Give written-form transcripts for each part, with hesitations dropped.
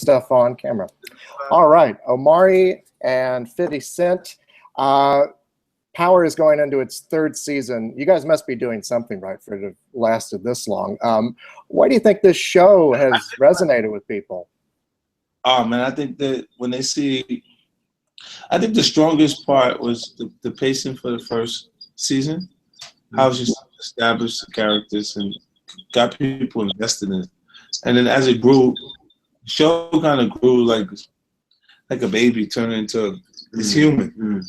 stuff on camera. All right, Omari and 50 Cent. Power is going into its third season. You guys must be doing something right for it to have lasted this long. Why do you think this show has resonated with people? Oh man, I think that when they see, I think the strongest part was the pacing for the first season. How she established the characters and got people invested in it. And then as it grew, the show kind of grew like a baby turning into it's human.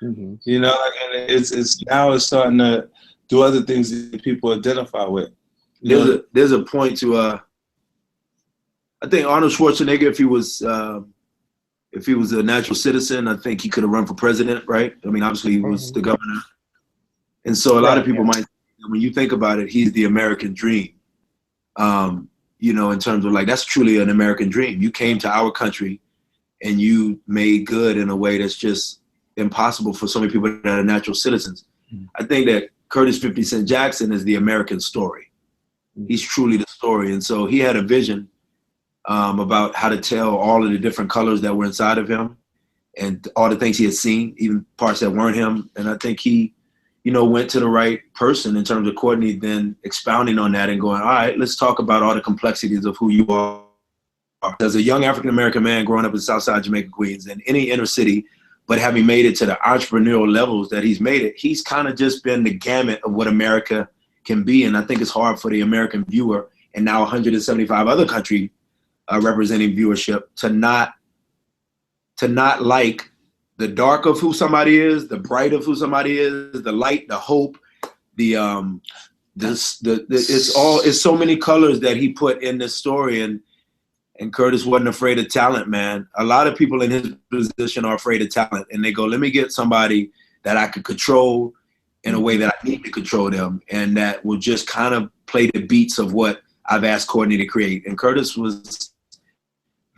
You know, and it's now it's starting to do other things that people identify with. There's a point to I think Arnold Schwarzenegger, if he was a natural citizen, I think he could have run for president, right? I mean, obviously he was the governor. And so a lot of people might, when you think about it, he's the American dream. You know, in terms of like, that's truly an American dream. You came to our country and you made good in a way that's just impossible for so many people that are natural citizens. I think that Curtis 50 Cent Jackson is the American story. He's truly the story. And so he had a vision about how to tell all of the different colors that were inside of him and all the things he had seen, even parts that weren't him. And I think he, you know, went to the right person in terms of Courtney, then expounding on that and going, all right, let's talk about all the complexities of who you are. As a young African-American man growing up in Southside Jamaica, Queens, in any inner city, but having made it to the entrepreneurial levels that he's made it, he's kind of just been the gamut of what America can be. And I think it's hard for the American viewer and now 175 other countries representing viewership to not like the dark of who somebody is, the bright of who somebody is, the light, the hope, it's so many colors that he put in this story. And Curtis wasn't afraid of talent, man. A lot of people in his position are afraid of talent, and they go, let me get somebody that I could control in a way that I need to control them, and that will just kind of play the beats of what I've asked Courtney to create. And Curtis was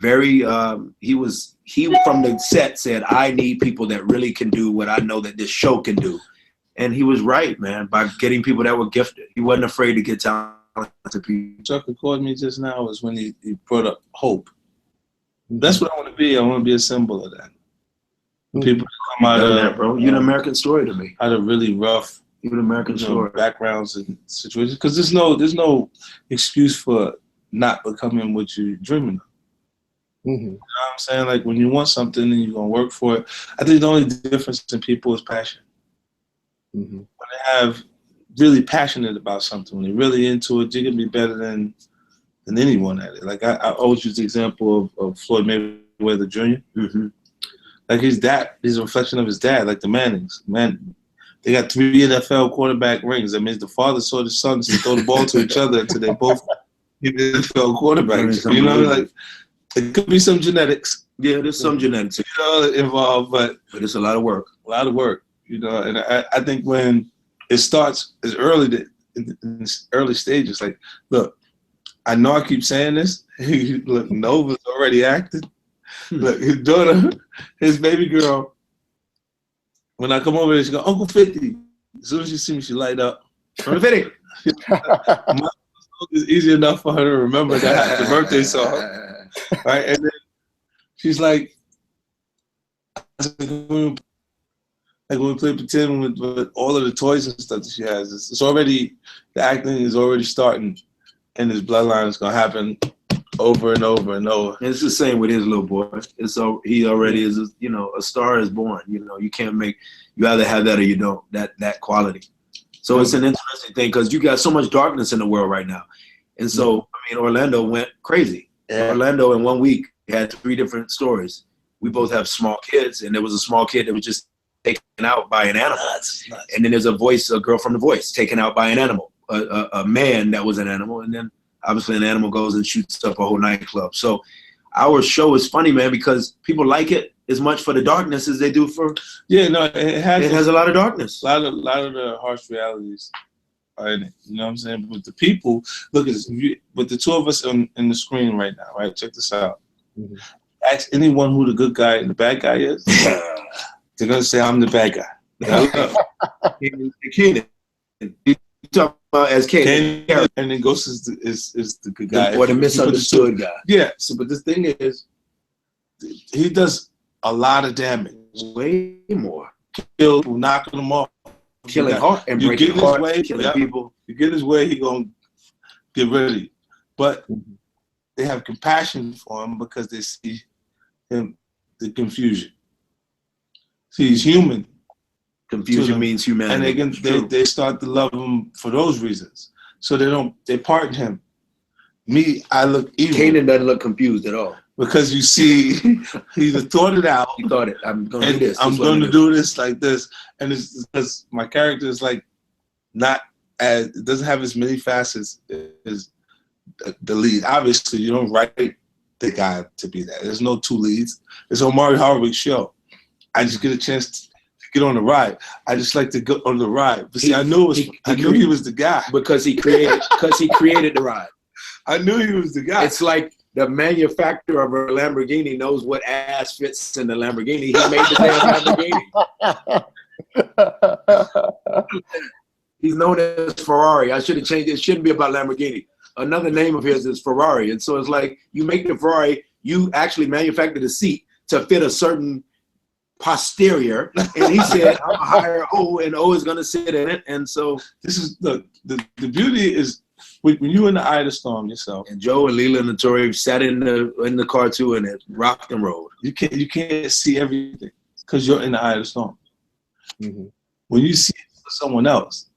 very, he from the set said, I need people that really can do what I know that this show can do. And he was right, man, by getting people that were gifted. He wasn't afraid to get talent to people. Chuck recorded me just now was when he brought up hope. That's what I want to be. I want to be a symbol of that. People come out of that, bro. You're an American story to me. Out of really rough, you're an American story backgrounds and situations. Because there's no excuse for not becoming what you're dreaming of. You know what I'm saying? Like when you want something and you're gonna work for it. I think the only difference in people is passion. When they have really passionate about something, when they're really into it, you can be better than anyone at it. Like I always use the example of Floyd Mayweather Jr. Like his dad, he's a reflection of his dad, like the Mannings. Man, they got 3 NFL quarterback rings. That means the father saw the sons to throw the ball to each other until they both get NFL quarterbacks. You know, like it could be some genetics. Yeah, there's some genetics, you know, involved, but it's a lot of work. A lot of work, you know. And I think when it starts as early in early stages, like, look, I know I keep saying this. Look, Nova's already acted. Look, his daughter, his baby girl, when I come over there, she go, Uncle 50. As soon as she see me, she light up. Uncle 50. It's easy enough for her to remember that the birthday song. Right? And then she's like when we play pretend with all of the toys and stuff that she has, it's already, the acting is already starting, and this bloodline is going to happen over and over and over. And it's the same with his little boy. He already is, you know, a star is born. You know, you can't make, you either have that or you don't, that quality. So it's an interesting thing because you got so much darkness in the world right now. And so, I mean, Orlando went crazy. Yeah. Orlando in 1 week had 3 different stories. We both have small kids, and there was a small kid that was just taken out by an animal. Nuts. And then there's a girl from The Voice taken out by an animal, a man that was an animal. And then obviously an animal goes and shoots up a whole nightclub. So our show is funny, man, because people like it as much for the darkness as they do for. Yeah, no, it has a lot of darkness. A lot of the harsh realities are in it. You know what I'm saying? But the people, look at this. With the two of us on the screen right now, right? Check this out. Ask anyone who the good guy and the bad guy is. They're gonna say I'm the bad guy. Keenan, talking about as Kane, and then Ghost is the good guy, or the misunderstood guy. Yeah. So, but the thing is, he does a lot of damage. Way more. Kill, knocking them off, killing heart and breaking heart, killing people. You get his way, he gonna get rid of you. But they have compassion for him because they see him, the confusion. See, he's human. Confusion means humanity. And they start to love him for those reasons. So they pardon him. Me, I look evil. Kanan doesn't look confused at all. Because you see, he thought it out. He thought it. I'm going to do this. I'm going to do this like this. And it's because my character is like not as, it doesn't have as many facets as the lead. Obviously, you don't write the guy to be that. There's no two leads. It's Omari Hardwick's show. I just get a chance to get on the ride. I just like to go on the ride. But see, I knew he was the guy. Because he created the ride. I knew he was the guy. It's like the manufacturer of a Lamborghini knows what ass fits in the Lamborghini. He made the damn Lamborghini. He's known as Ferrari. I should have changed it. It shouldn't be about Lamborghini. Another name of his is Ferrari. And so it's like you make the Ferrari, you actually manufacture the seat to fit a certain posterior. And he said, I'm going to hire O, and O is going to sit in it. And so this is the beauty is, when you in the eye of the storm yourself, and Joe and Leela and Notori sat in the car too, and it rocked and rolled. You can't see everything because you're in the eye of the storm. When you see it for someone else,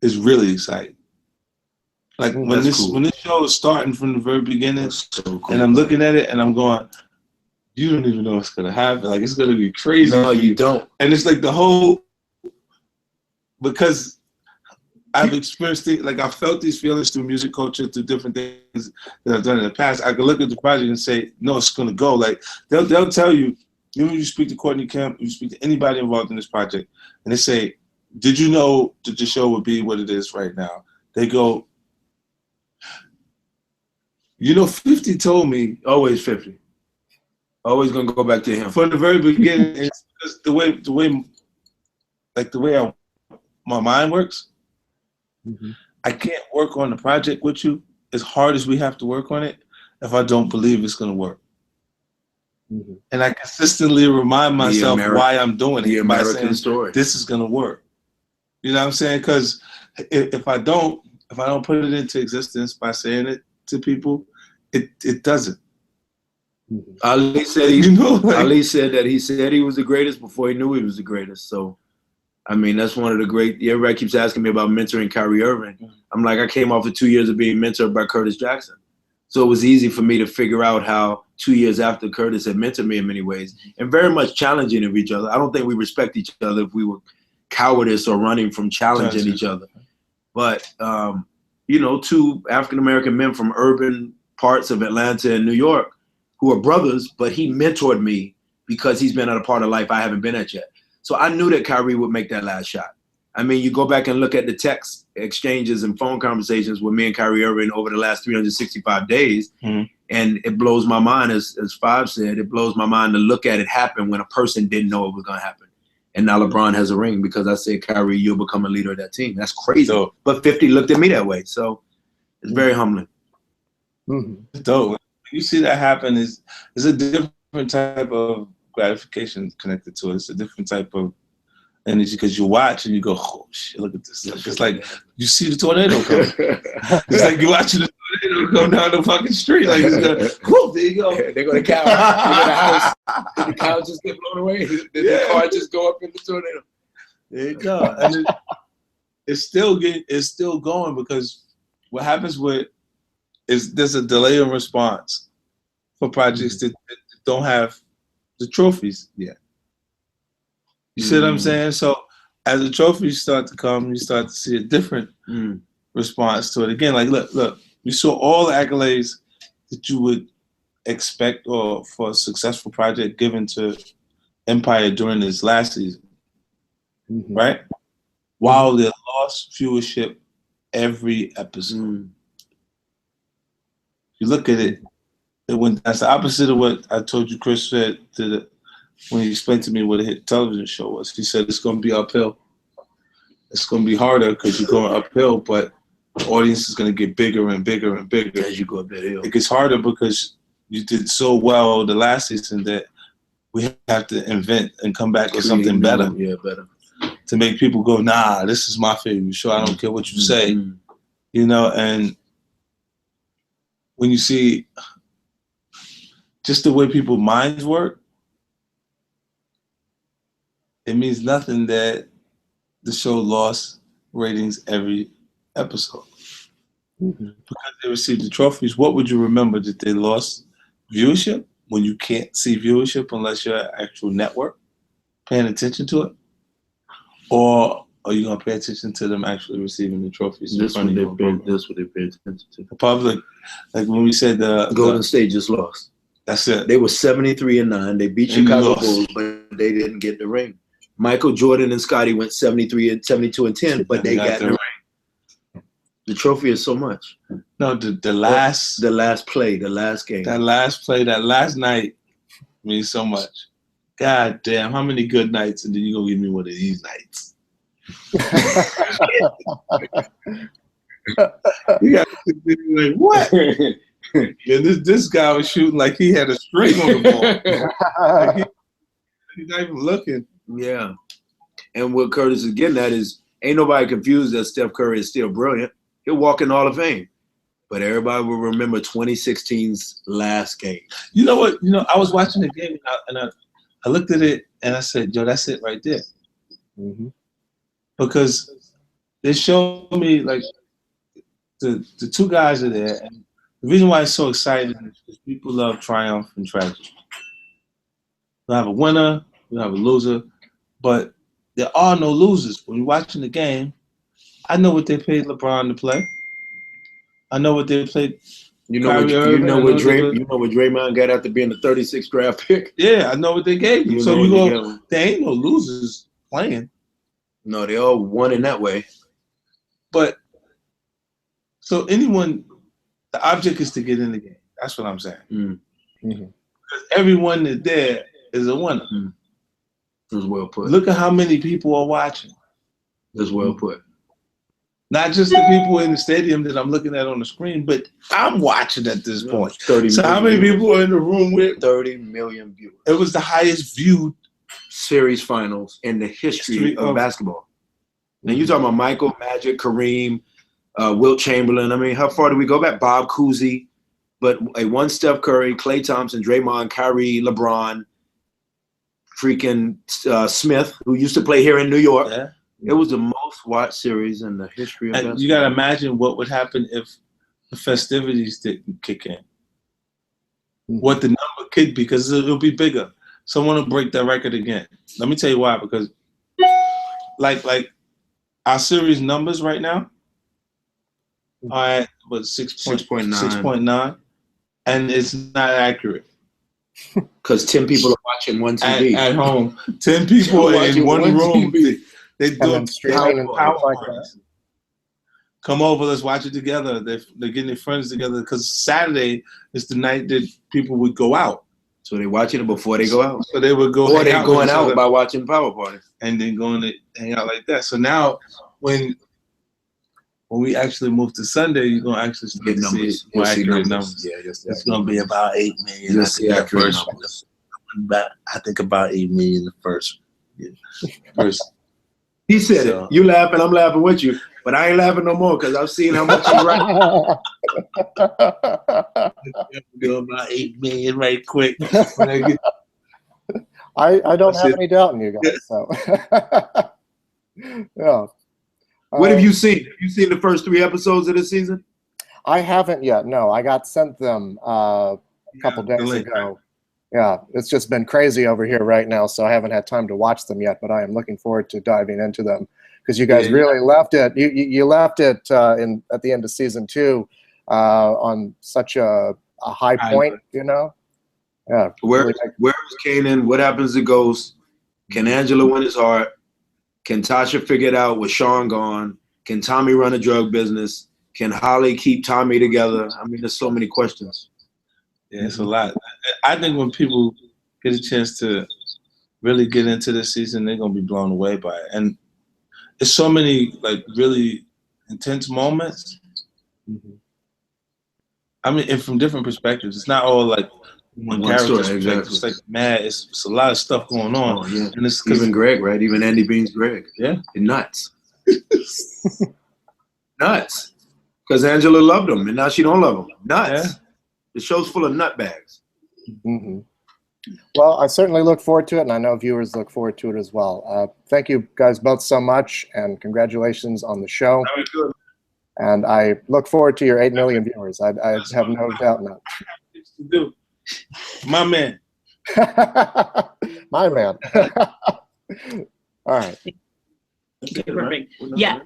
it's really exciting. Like when this show is starting from the very beginning, so cool, and I'm looking at it and I'm going, you don't even know what's gonna happen. Like it's gonna be crazy. No, you don't. And it's like the whole, because I've experienced it, like I felt these feelings through music culture, through different things that I've done in the past. I could look at the project and say, no, it's gonna go. Like they'll tell you, when you speak to Courtney Kemp, you speak to anybody involved in this project, and they say, did you know that the show would be what it is right now? They go, 50 told me. Always 50. Always gonna go back to him. From the very beginning, it's just the way my mind works. I can't work on the project with you as hard as we have to work on it if I don't believe it's going to work. And I consistently remind myself why I'm doing it. The American story. This is going to work. You know what I'm saying? Because if I don't put it into existence by saying it to people, it doesn't. Ali said Ali said that he said he was the greatest before he knew he was the greatest. So I mean, that's one of the great. Everybody keeps asking me about mentoring Kyrie Irving. I'm like, I came off of 2 years of being mentored by Curtis Jackson. So it was easy for me to figure out how 2 years after Curtis had mentored me in many ways, and very much challenging of each other. I don't think we respect each other if we were cowardice or running from challenging each other. But, two African-American men from urban parts of Atlanta and New York who are brothers, but he mentored me because he's been at a part of life I haven't been at yet. So I knew that Kyrie would make that last shot. I mean, you go back and look at the text exchanges and phone conversations with me and Kyrie Irving over the last 365 days, and it blows my mind, as Five said, it blows my mind to look at it happen when a person didn't know it was going to happen. And now LeBron has a ring because I said, Kyrie, you'll become a leader of that team. That's crazy. So, but 50 looked at me that way. So it's very humbling. So you see that happen is a different type of gratification connected to it. It's a different type of energy because you watch and you go, oh shit, look at this. It's like you see the tornado come. It's like you watching the tornado come down the fucking street. Like it's gonna, whoop, there you go. They go to the house. Did the cow just get blown away? Did the car just go up in the tornado? There you go. And it's still going because what happens is there's a delay in response for projects that don't have the trophies yet. You see what I'm saying? So as the trophies start to come, you start to see a different response to it. Again, like look, you saw all the accolades that you would expect or for a successful project given to Empire during this last season, right? While they lost viewership every episode. You look at it, that's the opposite of what I told you Chris said when he explained to me what a hit television show was. He said it's going to be uphill. it's going to be harder because you're going uphill, but the audience is going to get bigger and bigger and bigger as you go up that hill. It gets harder because you did so well the last season that we have to invent and come back with something better. Yeah, better. To make people go, nah, this is my favorite show. I don't care what you say. You know, and when you see just the way people's minds work, it means nothing that the show lost ratings every episode. Because they received the trophies, what would you remember? That they lost viewership when you can't see viewership unless you're an actual network paying attention to it? Or are you going to pay attention to them actually receiving the trophies? That's what they pay attention to. The public, like when we said Golden State just lost. That's it. They were 73-9. They beat Chicago Bulls, but they didn't get the ring. Michael Jordan and Scottie went 72-10, but they got the ring. The trophy is so much. No, the last play, the last game. That last play, that last night means so much. God damn, how many good nights, and then you gonna give me one of these nights? You got to be like, what? And this guy was shooting like he had a string on the ball. Like he's not even looking. Yeah. And what Curtis is getting at is, ain't nobody confused that Steph Curry is still brilliant. He'll walk in the Hall of Fame. But everybody will remember 2016's last game. You know what? You know, I was watching the game and I looked at it and I said, yo, that's it right there. Because they showed me, like, the two guys are there. And the reason why it's so exciting is because people love triumph and tragedy. We'll have a winner, we'll have a loser, but there are no losers. When you're watching the game, I know what they paid LeBron to play. I know what they played. You know what Draymond got after being the 36th draft pick? Yeah, I know what they gave him. So you go, there ain't no losers playing. No, they all won in that way. But so anyone, the object is to get in the game. That's what I'm saying. Because everyone that's there is a winner. That's well put. Look at how many people are watching. That's well put. Not just the people in the stadium that I'm looking at on the screen, but I'm watching at this point. So how many people are in the room with? 30 million viewers. It was the highest viewed series finals in the history of basketball. Now you're talking about Michael, Magic, Kareem, Wilt Chamberlain. I mean, how far do we go back? Bob Cousy. But one Steph Curry, Klay Thompson, Draymond, Kyrie, LeBron, freaking Smith, who used to play here in New York. Yeah. It was the most watched series in the history of basketball. You got to imagine what would happen if the festivities didn't kick in. What the number could be, because it'll be bigger. Someone will break that record again. Let me tell you why. Because like our series numbers right now are at 6.9, and it's not accurate. Because 10 people are watching one TV at home. 10 people in one room. They do PowerPoints. Come over, let's watch it together. They're getting their friends together because Saturday is the night that people would go out. So they're watching it before they go out. So they would go. Or they're going out by watching Power Party. And then going to hang out like that. So now when we actually move to Sunday, you're going to actually get numbers. More accurate numbers. Yeah, it's going to be about 8 million. You'll see accurate numbers. I think about 8 million the first. He said it. You laughing, I'm laughing with you. But I ain't laughing no more because I've seen how much you write. Go about 8 million right quick. I don't have any doubt in you guys. So yeah. What have you seen? Have you seen the first 3 episodes of this season? I haven't yet. No, I got sent them a couple days ago. Yeah, it's just been crazy over here right now, so I haven't had time to watch them yet. But I am looking forward to diving into them because you guys really left it. You left it at the end of season 2 on such a high point. You know. Yeah. Where's Kanan? What happens to Ghost? Can Angela win his heart? Can Tasha figure it out with Sean gone? Can Tommy run a drug business? Can Holly keep Tommy together? I mean, there's so many questions. Yeah, it's a lot. I think when people get a chance to really get into this season, they're going to be blown away by it. And it's so many like really intense moments. Mm-hmm. I mean, and from different perspectives. It's not all like one character's story, perspective. exactly. It's like mad. It's a lot of stuff going on. Oh yeah, And it's even Greg, right? Even Andy Bean's Greg. Yeah, and nuts, nuts. Because Angela loved him, and now she don't love him. Nuts. Yeah. The show's full of nut bags. Mm-hmm. Well, I certainly look forward to it, and I know viewers look forward to it as well. Thank you guys both so much, and congratulations on the show. That was good. And I look forward to your 8 million viewers. I have no doubt in Do. My man. that. My man. All right. Okay, perfect. Yeah.